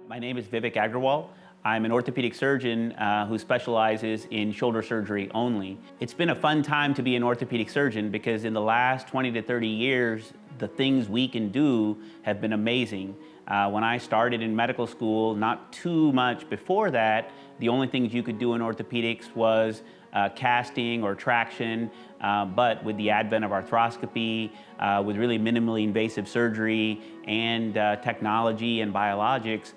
My name is Vivek Agrawal. I'm an orthopedic surgeon who specializes in shoulder surgery only. It's been a fun time to be an orthopedic surgeon because in the last 20 to 30 years, the things we can do have been amazing. When I started in medical school, not too much before that, the only things you could do in orthopedics was casting or traction, but with the advent of arthroscopy, with really minimally invasive surgery and technology and biologics,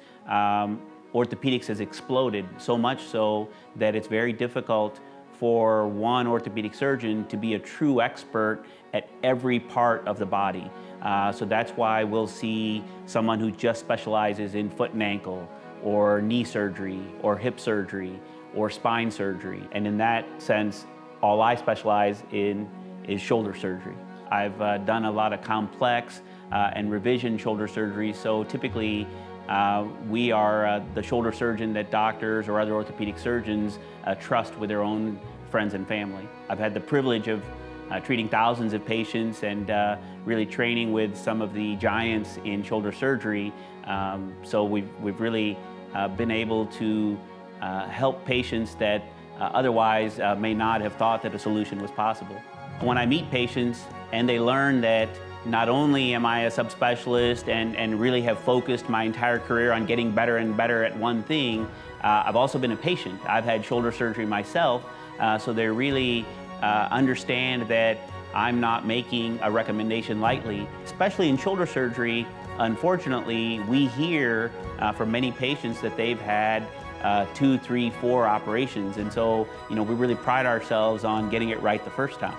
orthopedics has exploded, so much so that it's very difficult for one orthopedic surgeon to be a true expert at every part of the body. So that's why we'll see someone who just specializes in foot and ankle, or knee surgery, or hip surgery, or spine surgery. And in that sense, all I specialize in is shoulder surgery. I've done a lot of complex and revision shoulder surgery, so typically we are the shoulder surgeon that doctors or other orthopedic surgeons trust with their own friends and family. I've had the privilege of treating thousands of patients and really training with some of the giants in shoulder surgery. So we've really been able to help patients that otherwise may not have thought that a solution was possible. When I meet patients and they learn that not only am I a subspecialist and really have focused my entire career on getting better and better at one thing, I've also been a patient. I've had shoulder surgery myself, so they really understand that I'm not making a recommendation lightly. Especially in shoulder surgery, unfortunately, we hear from many patients that they've had 2, 3, 4 operations, and so we really pride ourselves on getting it right the first time.